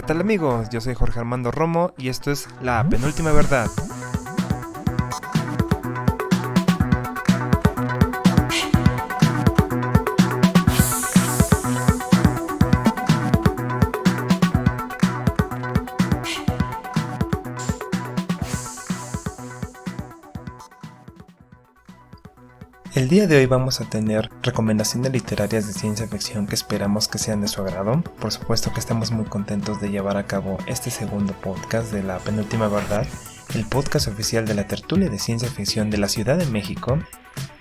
tal amigos? Yo soy Jorge Armando Romo y esto es La Penúltima Verdad. El día de hoy vamos a tener recomendaciones literarias de ciencia ficción que esperamos que sean de su agrado. Por supuesto que estamos muy contentos de llevar a cabo este segundo podcast de La Penúltima Verdad, el podcast oficial de la tertulia de ciencia ficción de la Ciudad de México.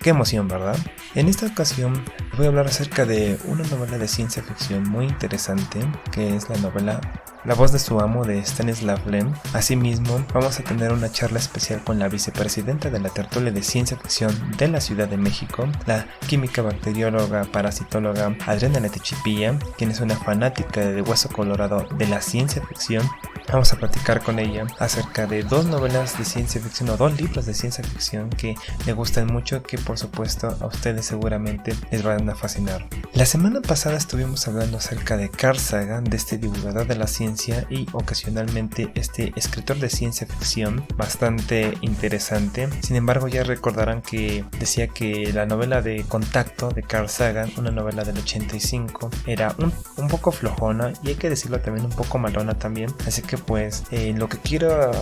¡Qué emoción!, ¿verdad? En esta ocasión voy a hablar acerca de una novela de ciencia ficción muy interesante, que es la novela La voz de su amo de Stanislav Lem. Asimismo, vamos a tener una charla especial con la vicepresidenta de la tertulia de ciencia ficción de la Ciudad de México, la química, bacterióloga, parasitóloga Adriana Letechipilla, quien es una fanática de Hueso Colorado de la ciencia ficción. Vamos a platicar con ella acerca de dos novelas de ciencia ficción o dos libros de ciencia ficción que le gustan mucho, que por supuesto a ustedes seguramente les van a fascinar. La semana pasada estuvimos hablando acerca de Carl Sagan, de este divulgador de la ciencia y ocasionalmente este escritor de ciencia ficción bastante interesante. Sin embargo, ya recordarán que decía que la novela de Contacto de Carl Sagan, una novela del 85, era un poco flojona y hay que decirlo también un poco malona también. Así que pues lo que quiero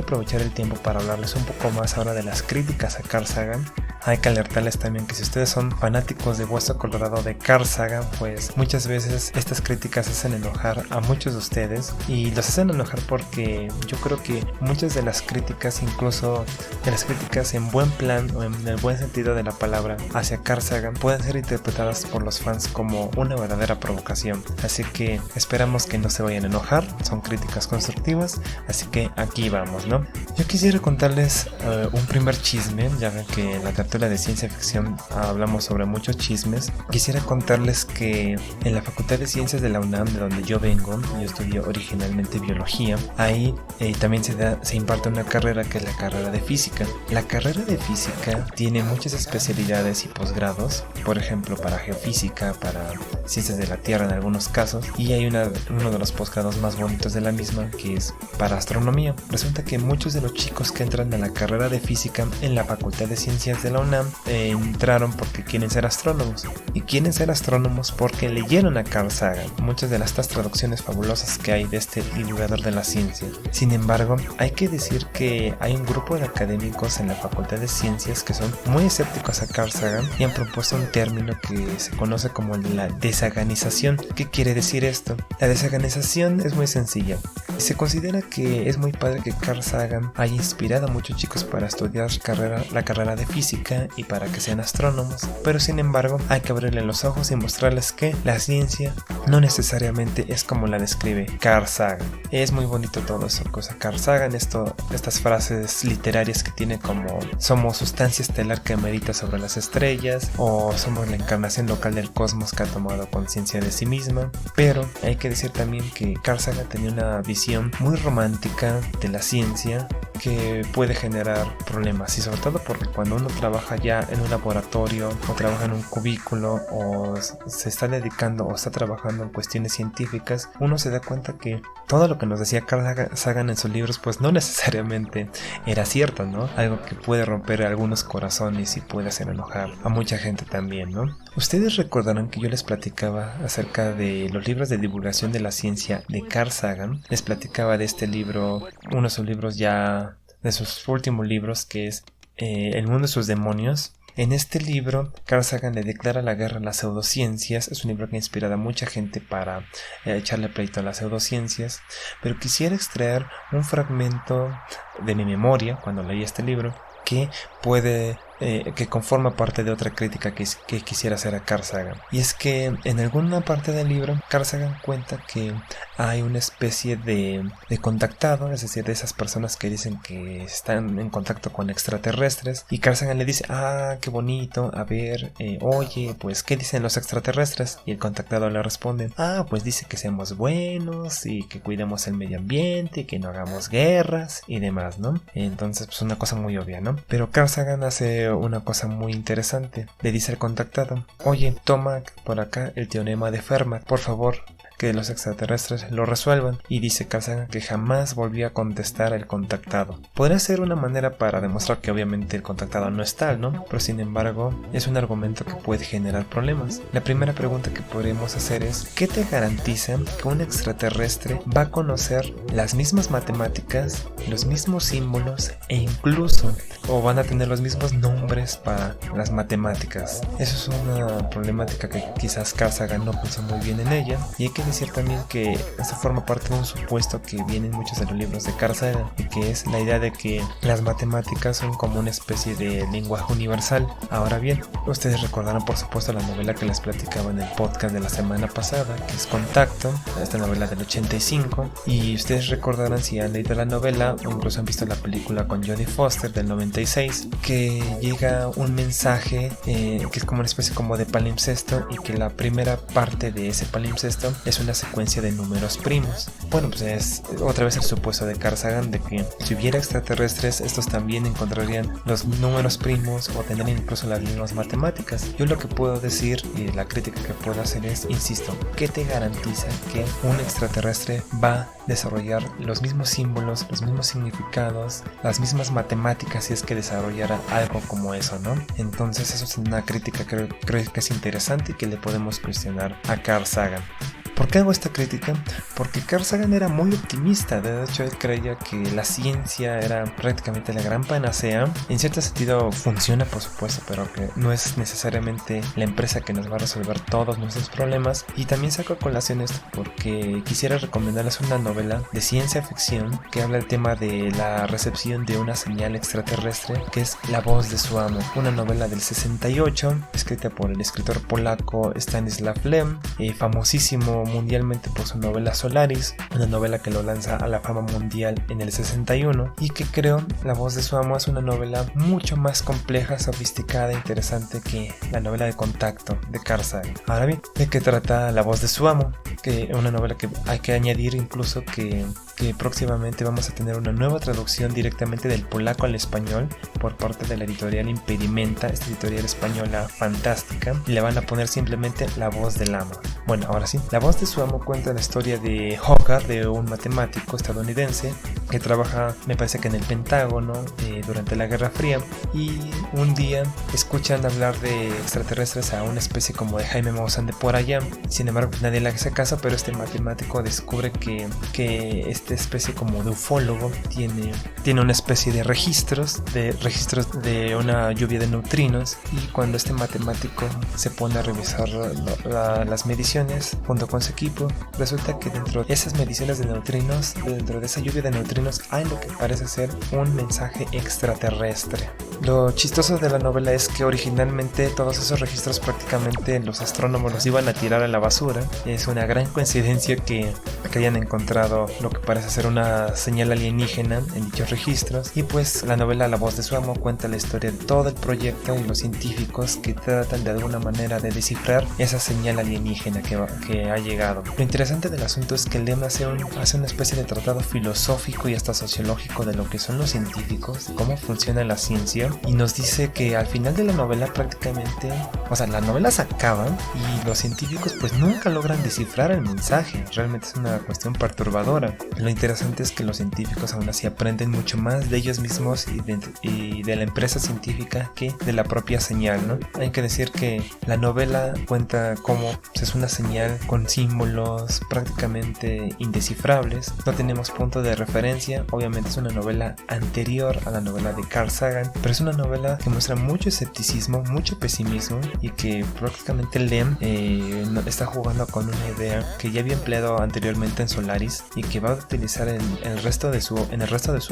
aprovechar el tiempo para hablarles un poco más ahora de las críticas a Carl Sagan. Hay que alertarles también que si ustedes son fanáticos de Hueso Colorado de Carl Sagan, pues muchas veces estas críticas hacen enojar a muchos de ustedes, y los hacen enojar porque yo creo que muchas de las críticas, incluso de las críticas en buen plan o en el buen sentido de la palabra hacia Carl Sagan, pueden ser interpretadas por los fans como una verdadera provocación. Así que esperamos que no se vayan a enojar, son críticas constructivas, así que aquí vamos, ¿no? Yo quisiera contarles un primer chisme, ya ven que en la tertulia de ciencia ficción hablamos sobre muchos chismes. Quisiera contarles que en la Facultad de Ciencias de la UNAM, de donde yo vengo, yo estudio originalmente biología, ahí también se imparte una carrera que es la carrera de física. La carrera de física tiene muchas especialidades y posgrados, por ejemplo para geofísica, para ciencias de la Tierra en algunos casos, y hay uno de los posgrados más bonitos de la misma, que es para astronomía. Resulta que muchos de los chicos que entran a la carrera de física en la Facultad de Ciencias de la UNAM entraron porque quieren ser astrónomos, y quieren ser astrónomos porque leyeron a Carl Sagan, muchas de las traducciones fabulosas que hay de este divulgador de la ciencia. Sin embargo, hay que decir que hay un grupo de académicos en la Facultad de Ciencias que son muy escépticos a Carl Sagan y han propuesto un término que se conoce como la desaganización. ¿Qué quiere decir esto? La desaganización es muy sencilla. Se considera que es muy padre que Carl Sagan haya inspirado a muchos chicos para estudiar la carrera de física y para que sean astrónomos, pero sin embargo hay que abrirle los ojos y mostrarles que la ciencia no necesariamente es como la describe Carl Sagan. Es muy bonito todo eso, Carl Sagan, estas frases literarias que tiene como somos sustancia estelar que medita sobre las estrellas, o somos la encarnación local del cosmos que ha tomado conciencia de sí misma. Pero hay que decir también que Carl Sagan tenía una visión muy romántica de la ciencia que puede generar problemas, y sobre todo porque cuando uno trabaja ya en un laboratorio o trabaja en un cubículo o se está dedicando o está trabajando en cuestiones científicas, uno se da cuenta que todo lo que nos decía Carl Sagan en sus libros pues no necesariamente era cierto, ¿no? Algo que puede romper algunos corazones y puede hacer enojar a mucha gente también, ¿no? Ustedes recordarán que yo les platicaba acerca de los libros de divulgación de la ciencia de Carl Sagan. Les platicaba de este libro, uno de sus libros ya, de sus últimos libros, que es El mundo de sus demonios. En este libro, Carl Sagan le declara la guerra a las pseudociencias. Es un libro que ha inspirado a mucha gente para echarle pleito a las pseudociencias, pero quisiera extraer un fragmento de mi memoria cuando leí este libro que conforma parte de otra crítica que quisiera hacer a Carl Sagan. Y es que en alguna parte del libro Carl Sagan cuenta que hay una especie de contactado, es decir, de esas personas que dicen que están en contacto con extraterrestres, y Carl Sagan le dice, qué bonito, a ver, oye, pues ¿qué dicen los extraterrestres? Y el contactado le responde, pues dice que seamos buenos y que cuidemos el medio ambiente y que no hagamos guerras y demás, ¿no? Entonces pues una cosa muy obvia, ¿no? Pero Carl Sagan hace una cosa muy interesante. Le dice al contactado, oye, toma por acá el teorema de Fermat, por favor, que los extraterrestres lo resuelvan, y dice Carl Sagan que jamás volvió a contestar el contactado. Podría ser una manera para demostrar que obviamente el contactado no es tal, ¿no? Pero sin embargo es un argumento que puede generar problemas. La primera pregunta que podríamos hacer es: ¿qué te garantiza que un extraterrestre va a conocer las mismas matemáticas, los mismos símbolos e incluso o van a tener los mismos nombres para las matemáticas? Eso es una problemática que quizás Carl Sagan no pensó muy bien en ella, y hay que decir también que esto forma parte de un supuesto que viene en muchos de los libros de Carl Sagan, y que es la idea de que las matemáticas son como una especie de lenguaje universal. Ahora bien, ustedes recordarán por supuesto la novela que les platicaba en el podcast de la semana pasada, que es Contacto, esta novela del 85, y ustedes recordarán, si han leído la novela o incluso han visto la película con Jodie Foster del 96, que llega un mensaje que es como una especie como de palimpsesto, y que la primera parte de ese palimpsesto es una secuencia de números primos. Bueno, pues es otra vez el supuesto de Carl Sagan de que si hubiera extraterrestres, estos también encontrarían los números primos o tendrían incluso las mismas matemáticas. Yo lo que puedo decir y la crítica que puedo hacer es, insisto, ¿qué te garantiza que un extraterrestre va a desarrollar los mismos símbolos, los mismos significados, las mismas matemáticas si es que desarrollara algo como eso, ¿no? Entonces eso es una crítica que creo que es interesante y que le podemos cuestionar a Carl Sagan. ¿Por qué hago esta crítica? Porque Carl Sagan era muy optimista. De hecho, él creía que la ciencia era prácticamente la gran panacea. En cierto sentido funciona, por supuesto, pero que no es necesariamente la empresa que nos va a resolver todos nuestros problemas. Y también saco a colación esto porque quisiera recomendarles una novela de ciencia ficción que habla del tema de la recepción de una señal extraterrestre, que es La voz de su amo, una novela del 68 escrita por el escritor polaco Stanisław Lem, famosísimo mundialmente por su novela Solaris, una novela que lo lanza a la fama mundial en el 61, y que creo La voz de su amo es una novela mucho más compleja, sofisticada e interesante que la novela de Contacto de Carl Sagan. Ahora bien, ¿de qué trata La voz de su amo? Que una novela que hay que añadir incluso que próximamente vamos a tener una nueva traducción directamente del polaco al español por parte de la editorial Impedimenta, esta editorial española fantástica, y le van a poner simplemente La voz del amo. Bueno, ahora sí, La voz de su amo cuenta la historia de Hogarth, de un matemático estadounidense que trabaja, me parece que en el Pentágono durante la Guerra Fría, y un día escuchan hablar de extraterrestres a una especie como de Jaime Maussan de por allá. Sin embargo, nadie le hace caso, pero este matemático descubre que esta especie como de ufólogo tiene una especie de registros de una lluvia de neutrinos, y cuando este matemático se pone a revisar las mediciones junto con su equipo, resulta que dentro de esas mediciones de neutrinos, dentro de esa lluvia de neutrinos, hay lo que parece ser un mensaje extraterrestre. Lo chistoso de la novela es que originalmente todos esos registros prácticamente los astrónomos los iban a tirar a la basura. Es una gran coincidencia que hayan encontrado lo que parece ser una señal alienígena en dichos registros, y pues la novela La voz de su amo cuenta la historia de todo el proyecto y los científicos que tratan de alguna manera de descifrar esa señal alienígena que ha llegado. Lo interesante del asunto es que Lem hace una especie de tratado filosófico y hasta sociológico de lo que son los científicos, de cómo funciona la ciencia, y nos dice que al final de la novela prácticamente, o sea, la novela se acaba y los científicos pues nunca logran descifrar el mensaje. Realmente es una cuestión perturbadora. Lo interesante es que los científicos aún así aprenden mucho más de ellos mismos y de la empresa científica que de la propia señal, ¿no? Hay que decir que la novela cuenta cómo es una señal con símbolos prácticamente indescifrables. No tenemos punto de referencia. Obviamente es una novela anterior a la novela de Carl Sagan, pero es una novela que muestra mucho escepticismo, mucho pesimismo, y que prácticamente Lem está jugando con una idea que ya había empleado anteriormente en Solaris y que va a utilizar en el resto de su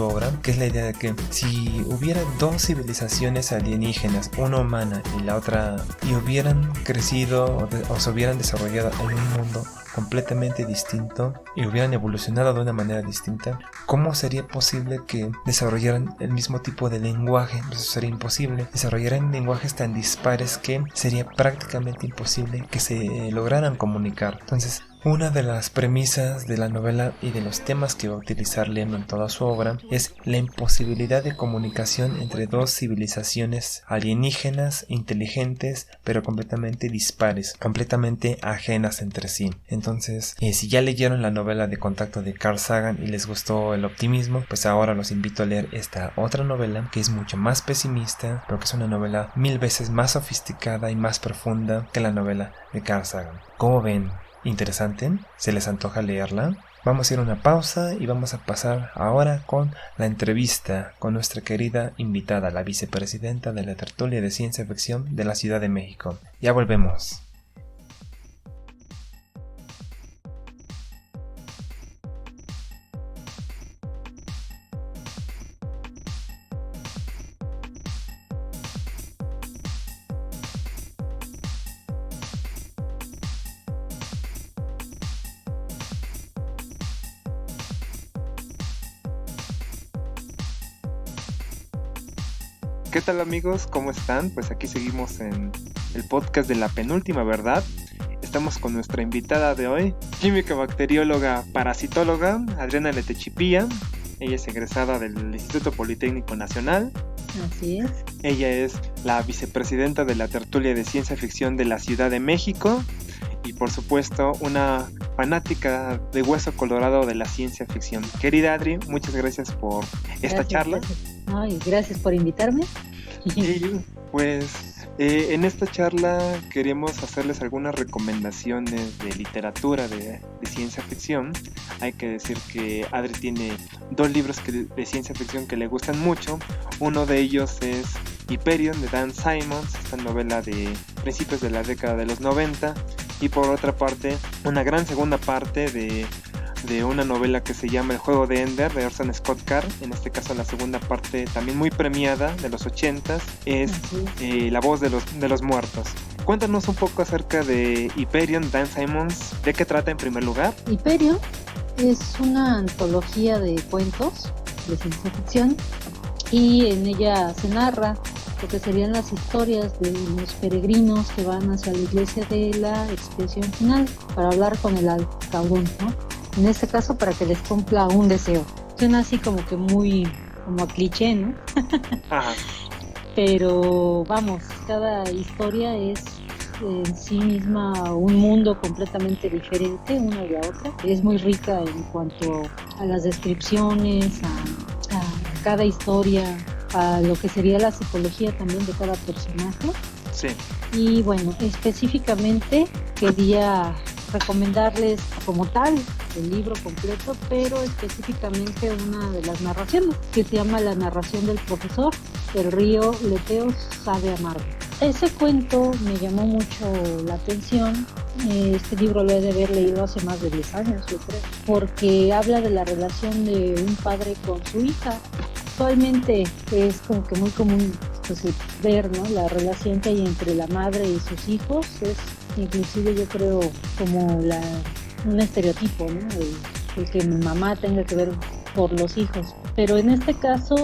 obra, que es la idea de que si hubiera dos civilizaciones alienígenas, una humana y la otra, y hubieran crecido o se hubieran desarrollado en un mundo completamente distinto y hubieran evolucionado de una manera distinta, ¿cómo sería posible que desarrollaran el mismo tipo de lenguaje? Eso sería imposible. Desarrollaran lenguajes tan dispares que sería prácticamente imposible que se lograran comunicar. Entonces, Una de las premisas de la novela y de los temas que va a utilizar Lem en toda su obra es la imposibilidad de comunicación entre dos civilizaciones alienígenas, inteligentes, pero completamente dispares, completamente ajenas entre sí. Entonces, si ya leyeron la novela de Contacto de Carl Sagan y les gustó el optimismo, pues ahora los invito a leer esta otra novela que es mucho más pesimista, pero que es una novela 1000 veces más sofisticada y más profunda que la novela de Carl Sagan. ¿Cómo ven? ¿Interesante? ¿Se les antoja leerla? Vamos a ir a una pausa y vamos a pasar ahora con la entrevista con nuestra querida invitada, la vicepresidenta de la tertulia de ciencia ficción de la Ciudad de México. Ya volvemos. ¿Qué tal amigos? ¿Cómo están? Pues aquí seguimos en el podcast de La Penúltima Verdad. Estamos con nuestra invitada de hoy, química bacterióloga parasitóloga, Adriana Letechipía. Ella es egresada del Instituto Politécnico Nacional. Así es. Ella es la vicepresidenta de la tertulia de ciencia ficción de la Ciudad de México. Y por supuesto, una fanática de hueso colorado de la ciencia ficción. Querida Adri, muchas gracias por esta charla. Gracias. Ay, gracias por invitarme. Y pues en esta charla queríamos hacerles algunas recomendaciones de literatura de ciencia ficción. Hay que decir que Adri tiene 2 libros de ciencia ficción que le gustan mucho. Uno de ellos es Hyperion de Dan Simmons, esta novela de principios de la década de los 90. Y por otra parte, una gran segunda parte de una novela que se llama El Juego de Ender de Orson Scott Card. En este caso la segunda parte, también muy premiada, de los 80s, es La Voz de los Muertos. Cuéntanos un poco acerca de Hyperion, Dan Simmons. ¿De qué trata en primer lugar? Hyperion es una antología de cuentos de ciencia ficción y en ella se narra lo que serían las historias de los peregrinos que van hacia la iglesia de la expiación final para hablar con el alcaudón, ¿no? En este caso para que les cumpla un deseo. Suena así como que muy como a cliché, ¿no? Ajá. Pero vamos, cada historia es en sí misma un mundo completamente diferente una de la otra. Es muy rica en cuanto a las descripciones, a cada historia, a lo que sería la psicología también de cada personaje. Sí. Y bueno, específicamente quería recomendarles como tal el libro completo, pero específicamente una de las narraciones que se llama La narración del profesor. El río Leteo sabe amargo. Ese cuento me llamó mucho la atención. Este libro lo he de haber leído hace más de 10 años, yo creo, porque habla de la relación de un padre con su hija. Actualmente es como que muy común pues, ver, ¿no?, la relación que hay entre la madre y sus hijos. Es inclusive yo creo como un estereotipo, ¿no?, el que mi mamá tenga que ver por los hijos. Pero en este caso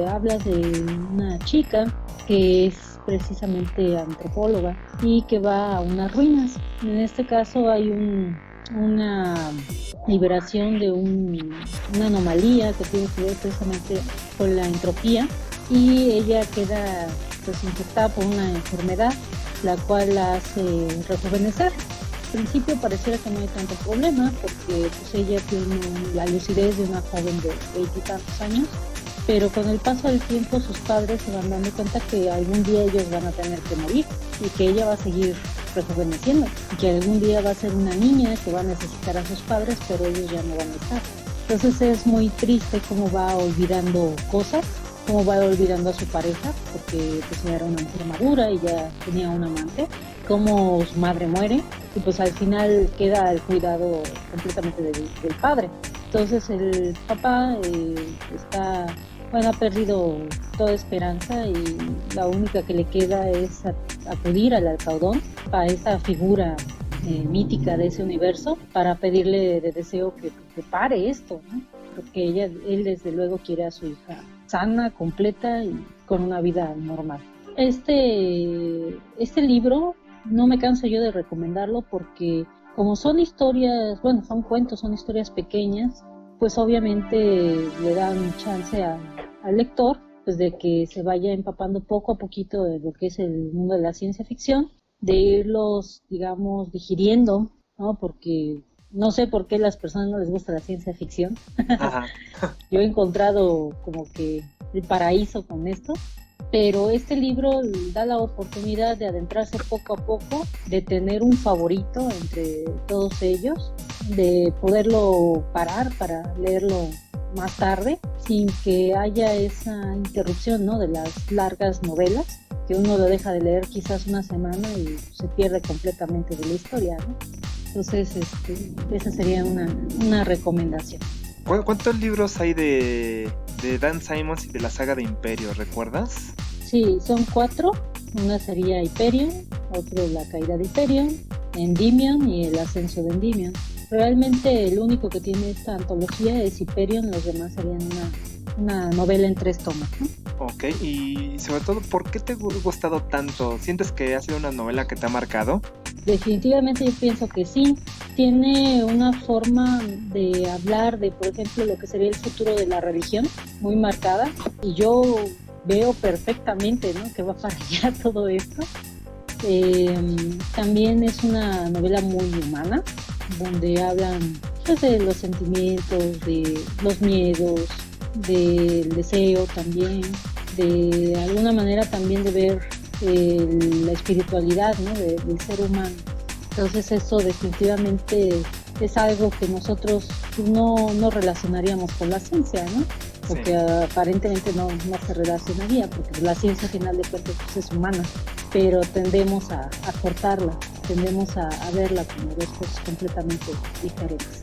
habla de una chica que es precisamente antropóloga y que va a unas ruinas. En este caso hay una liberación de una anomalía que tiene que ver precisamente con la entropía, y ella queda pues infectada por una enfermedad la cual la hace rejuvenecer. Al principio pareciera que no hay tanto problema porque pues ella tiene la lucidez de una joven de 20 y tantos años, pero con el paso del tiempo sus padres se van dando cuenta que algún día ellos van a tener que morir y que ella va a seguir rejuveneciendo y que algún día va a ser una niña que va a necesitar a sus padres, pero ellos ya no van a estar. Entonces es muy triste cómo va olvidando cosas, cómo va olvidando a su pareja, porque pues ya era una mujer madura y ya tenía un amante, cómo su madre muere y pues al final queda el cuidado completamente del padre. Entonces el papá ha perdido toda esperanza y la única que le queda es acudir al alcaudón, a esa figura mítica de ese universo, para pedirle de deseo que pare esto, ¿no? Porque él desde luego quiere a su hija sana, completa y con una vida normal. Este libro no me canso yo de recomendarlo porque como son historias, bueno, son cuentos, son historias pequeñas, pues obviamente le dan chance al lector pues de que se vaya empapando poco a poquito de lo que es el mundo de la ciencia ficción, de irlos, digamos, digiriendo, ¿no? Porque no sé por qué a las personas no les gusta la ciencia ficción. Ajá. Yo he encontrado como que el paraíso con esto, pero este libro da la oportunidad de adentrarse poco a poco, de tener un favorito entre todos ellos, de poderlo parar para leerlo más tarde, sin que haya esa interrupción, ¿no?, de las largas novelas, que uno lo deja de leer quizás una semana y se pierde completamente de la historia, ¿no? Entonces, esa sería una recomendación. ¿Cuántos libros hay de Dan Simmons y de la saga de Imperio, recuerdas? Sí, son 4. Una sería Hyperion, otro La caída de Hyperion, Endymion y el ascenso de Endymion. Realmente el único que tiene esta antología es Hyperion, los demás serían una novela en 3 tomos, ¿no? Ok, y sobre todo, ¿por qué te ha gustado tanto? ¿Sientes que ha sido una novela que te ha marcado? Definitivamente yo pienso que sí. Tiene una forma de hablar de, por ejemplo, lo que sería el futuro de la religión muy marcada, y yo veo perfectamente, ¿no?, que va para allá todo esto. También es una novela muy humana, donde hablan pues, de los sentimientos, de los miedos, del deseo también, de alguna manera también de ver la espiritualidad, ¿no?, del ser humano. Entonces eso definitivamente es algo que nosotros no relacionaríamos con la ciencia, ¿no? Porque sí, aparentemente no se relacionaría, porque la ciencia al final de cuentas pues, es humana, pero tendemos a cortarla, tendemos a verla como dos cosas completamente diferentes.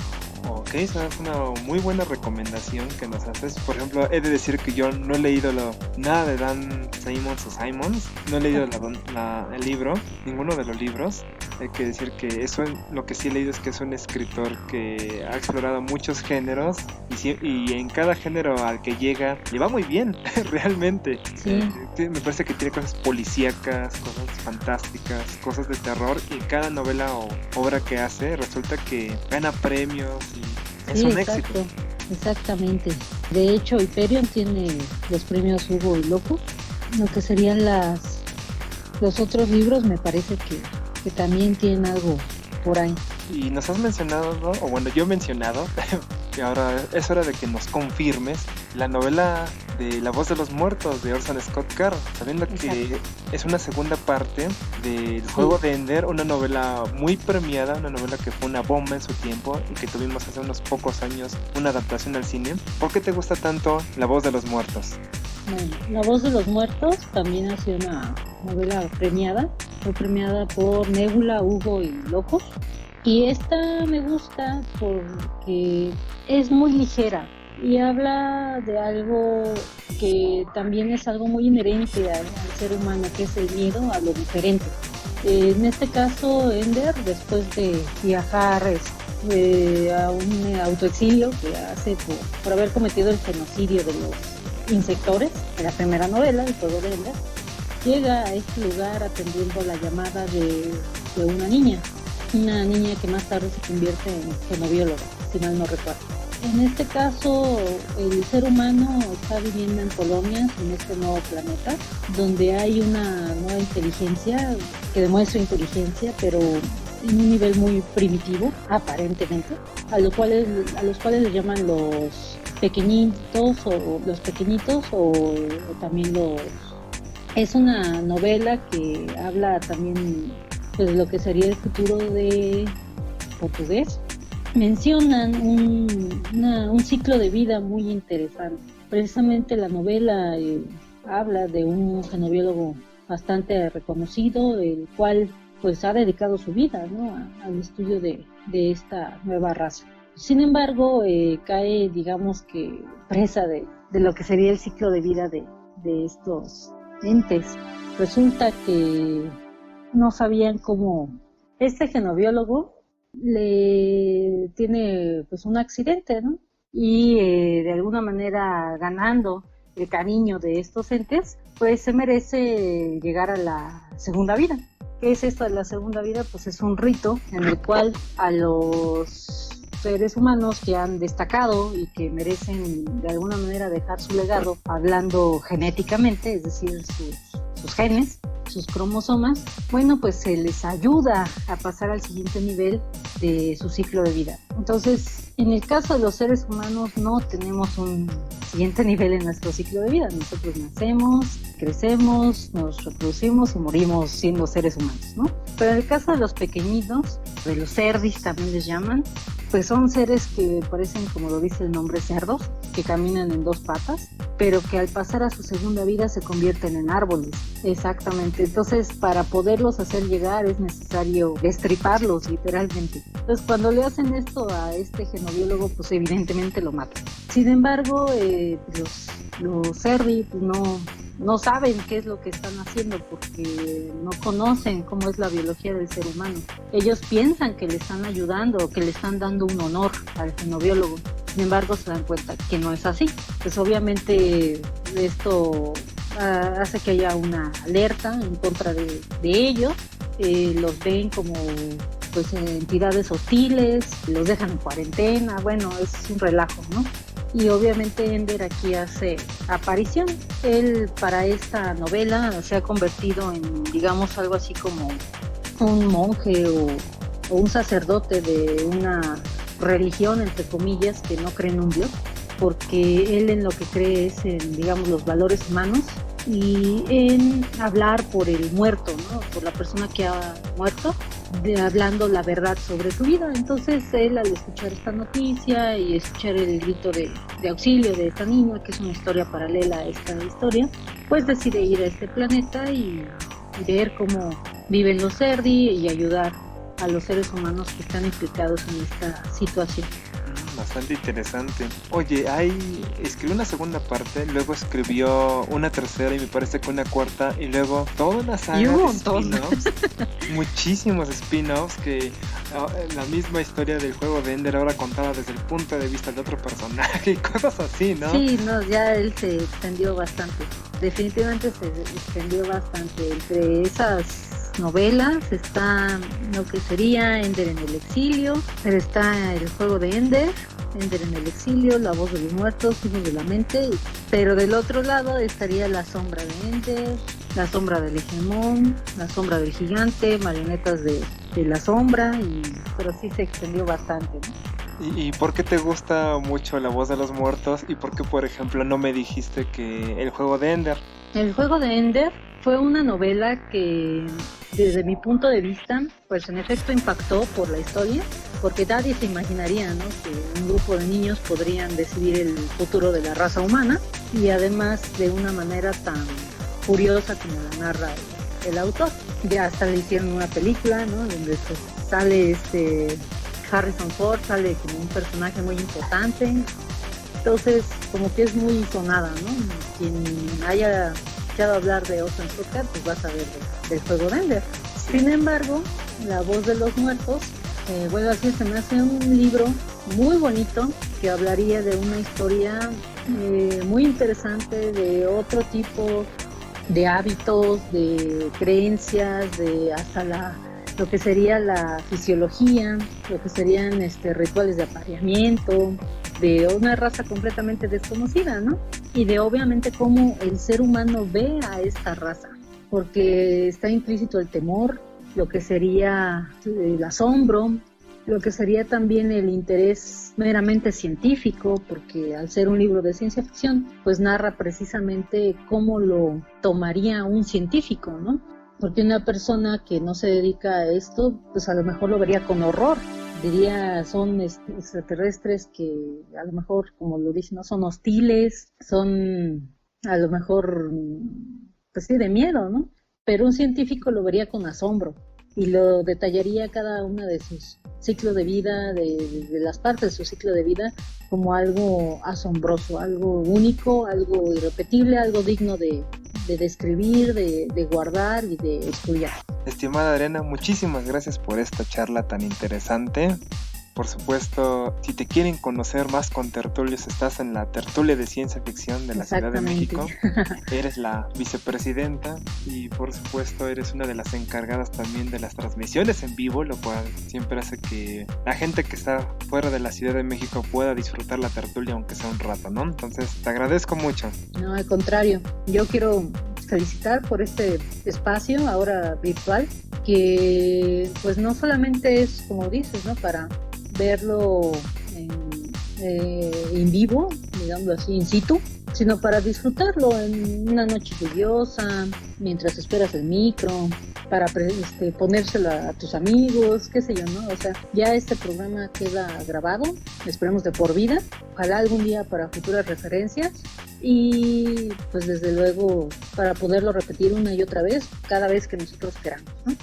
Ok, esa es una muy buena recomendación que nos haces. Por ejemplo, he de decir que yo no he leído nada de Dan Simmons, no he leído el libro, ninguno de los libros. Hay que decir que eso, lo que sí he leído es que es un escritor que ha explorado muchos géneros y en cada género al que llega le va muy bien, realmente. Sí. Me parece que tiene cosas policíacas, cosas fantásticas, cosas de terror, y cada novela o obra que hace resulta que gana premios y es un éxito. Exactamente. De hecho, Hyperion tiene los premios Hugo y Locus. Lo que serían los otros libros me parece que también tienen algo por ahí. Y nos has mencionado, ¿no? O bueno, yo he mencionado, que ahora es hora de que nos confirmes la novela de La voz de los muertos de Orson Scott Card, sabiendo que es una segunda parte del Juego de Ender, una novela muy premiada, una novela que fue una bomba en su tiempo y que tuvimos hace unos pocos años una adaptación al cine. ¿Por qué te gusta tanto La voz de los muertos? Bueno, La voz de los muertos también ha sido una novela premiada, fue premiada por Nebula, Hugo y Locus. Y esta me gusta porque es muy ligera y habla de algo que también es algo muy inherente al ser humano, que es el miedo a lo diferente. En este caso, Ender, después de viajar a un autoexilio que hace por haber cometido el genocidio de los insectores, en la primera novela, El juego de Ender, llega a este lugar atendiendo la llamada de una niña que más tarde se convierte en genobióloga, si mal no recuerdo. En este caso, el ser humano está viviendo en colonias en este nuevo planeta, donde hay una nueva inteligencia que demuestra inteligencia, pero en un nivel muy primitivo, aparentemente, a los cuales le llaman los pequeñitos o también los... Es una novela que habla también pues lo que sería el futuro de portugués. Mencionan un ciclo de vida muy interesante. Precisamente la novela habla de un genobiólogo bastante reconocido, el cual pues ha dedicado su vida, ¿no?, al estudio de esta nueva raza. Sin embargo, cae, digamos que presa de lo que sería el ciclo de vida de estos entes. Resulta que no sabían cómo este genobiólogo le tiene pues un accidente, ¿no? Y de alguna manera ganando el cariño de estos entes, pues se merece llegar a la segunda vida. ¿Qué es esto de la segunda vida? Pues es un rito en el cual a los seres humanos que han destacado y que merecen de alguna manera dejar su legado, hablando genéticamente, es decir, sus genes, sus cromosomas, bueno, pues se les ayuda a pasar al siguiente nivel de su ciclo de vida. Entonces, en el caso de los seres humanos no tenemos un siguiente nivel en nuestro ciclo de vida. Nosotros nacemos, crecemos, nos reproducimos y morimos siendo seres humanos, ¿no? Pero en el caso de los pequeñitos, de los cerdis también les llaman, pues son seres que parecen, como lo dice el nombre, cerdos, que caminan en dos patas, pero que al pasar a su segunda vida se convierten en árboles. Exactamente. Entonces, para poderlos hacer llegar es necesario destriparlos, literalmente. Entonces, cuando le hacen esto a este genobiólogo, pues evidentemente lo matan. Sin embargo, los cerdi no saben qué es lo que están haciendo porque no conocen cómo es la biología del ser humano. Ellos piensan que le están ayudando, que le están dando un honor al genobiólogo. Sin embargo, se dan cuenta que no es así. Pues obviamente esto hace que haya una alerta en contra de ellos. Los ven como pues entidades hostiles, los dejan en cuarentena. Bueno, es un relajo, ¿no? Y obviamente Ender aquí hace aparición. Él para esta novela se ha convertido en, digamos, algo así como un monje o un sacerdote de una religión, entre comillas, que no cree en un dios, porque él en lo que cree es en, digamos, los valores humanos y en hablar por el muerto, ¿no? Por la persona que ha muerto, hablando la verdad sobre su vida. Entonces él, al escuchar esta noticia y escuchar el grito de auxilio de esta niña, que es una historia paralela a esta historia, pues decide ir a este planeta y ver cómo viven los cerdi y ayudar a los seres humanos que están implicados en esta situación. Bastante interesante. Oye, escribió una segunda parte, luego escribió una tercera y me parece que una cuarta, y luego toda una saga de spin-offs, muchísimos spin-offs, que la misma historia del juego de Ender ahora contada desde el punto de vista de otro personaje y cosas así, ¿no? Sí, no, ya él se extendió bastante. Definitivamente se extendió bastante. Entre esas novelas está lo que sería Ender en el exilio, pero está el juego de Ender en el exilio, La voz de los muertos, Hijos de la mente, pero del otro lado estaría La sombra de Ender, La sombra del hegemón, La sombra del gigante, Marionetas de la sombra, pero sí se extendió bastante, ¿no? ¿Y por qué te gusta mucho La voz de los muertos? ¿Y por qué, por ejemplo, no me dijiste que el juego de Ender? El juego de Ender fue una novela que, desde mi punto de vista, pues en efecto impactó por la historia, porque nadie se imaginaría, ¿no?, que un grupo de niños podrían decidir el futuro de la raza humana, y además de una manera tan curiosa como la narra el autor. Ya hasta le hicieron una película, ¿no?, donde pues sale Harrison Ford, sale como un personaje muy importante. Entonces, como que es muy sonada, ¿no? Quien haya escuchado hablar de Ocean Stuttgart, pues va a saber del juego de Ender. Sin embargo, La voz de los muertos, bueno, así se me hace un libro muy bonito que hablaría de una historia muy interesante, de otro tipo de hábitos, de creencias, de hasta lo que sería la fisiología, lo que serían rituales de apareamiento, de una raza completamente desconocida, ¿no? Y de obviamente cómo el ser humano ve a esta raza, porque está implícito el temor, lo que sería el asombro, lo que sería también el interés meramente científico, porque al ser un libro de ciencia ficción, pues narra precisamente cómo lo tomaría un científico, ¿no? Porque una persona que no se dedica a esto, pues a lo mejor lo vería con horror. Diría, son extraterrestres que a lo mejor, como lo dicen, no son hostiles, son a lo mejor, pues sí, de miedo, ¿no? Pero un científico lo vería con asombro y lo detallaría cada una de sus ciclos de vida, de las partes de su ciclo de vida, como algo asombroso, algo único, algo irrepetible, algo digno de describir, de guardar y de estudiar. Estimada Adriana, muchísimas gracias por esta charla tan interesante. Por supuesto, si te quieren conocer más con tertulios, estás en la tertulia de ciencia ficción de la Ciudad de México. Eres la vicepresidenta y por supuesto eres una de las encargadas también de las transmisiones en vivo, lo cual siempre hace que la gente que está fuera de la Ciudad de México pueda disfrutar la tertulia aunque sea un rato, ¿no? Entonces te agradezco mucho. No, al contrario, yo quiero felicitar por este espacio ahora virtual, que pues no solamente es, como dices, ¿no?, para verlo en vivo, digámoslo así, in situ, sino para disfrutarlo en una noche lluviosa, mientras esperas el micro, para ponérselo a tus amigos, qué sé yo, ¿no? O sea, ya este programa queda grabado, esperemos de por vida, ojalá algún día para futuras referencias y pues desde luego para poderlo repetir una y otra vez, cada vez que nosotros queramos, ¿no?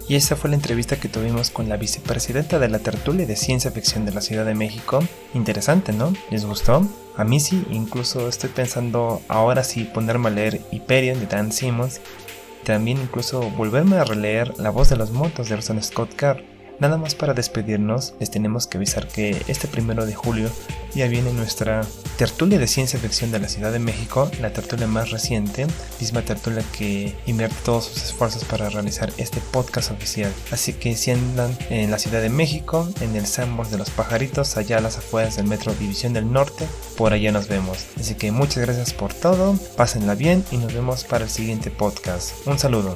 Y esta fue la entrevista que tuvimos con la vicepresidenta de la tertulia de ciencia ficción de la Ciudad de México. Interesante, ¿no? ¿Les gustó? A mí sí, incluso estoy pensando ahora sí ponerme a leer Hyperion de Dan Simmons. También incluso volverme a releer La voz de los muertos de Orson Scott Card. Nada más para despedirnos, les tenemos que avisar que este 1 de julio ya viene nuestra tertulia de ciencia ficción de la Ciudad de México, la tertulia más reciente, misma tertulia que invierte todos sus esfuerzos para realizar este podcast oficial. Así que si andan en la Ciudad de México, en el Sandbox de los Pajaritos, allá a las afueras del Metro División del Norte, por allá nos vemos. Así que muchas gracias por todo, pásenla bien y nos vemos para el siguiente podcast. Un saludo.